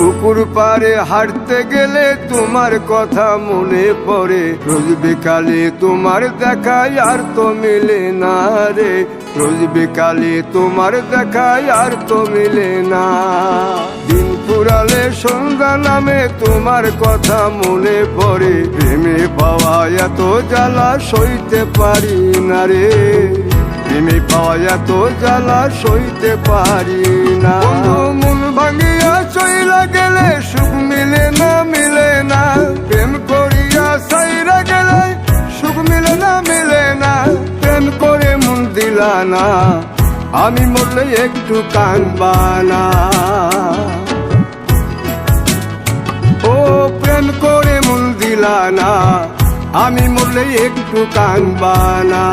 পুকুর পাড়ে হাঁটতে গেলে তোমার কথা মনে পড়ে, রোজ বিকালে তোমার দেখায় আর তো মিলে না রে, রোজ বিকালে তোমার দেখায় আর তো মিলে না। দিন ফুরালে সন্ধ্যা নামে তোমার কথা মনে পড়ে, প্রেমে পাওয়া এত জ্বালা সইতে পারি না রে, প্রেমে পাওয়া এত জ্বালা সইতে পারি না। মন ভাঙিয়া চইলা গেলে সুখ মিলে না, মিলে না, প্রেম করিয়া সাইরা গেলে সুখ মিলে না, মিলে না, প্রেম করে মন দিলা না, আমি মরলে একটু কাঁদবা না। ও প্রেম করে মন দিলা না, আমি মরলে একটু কাঁদবা না।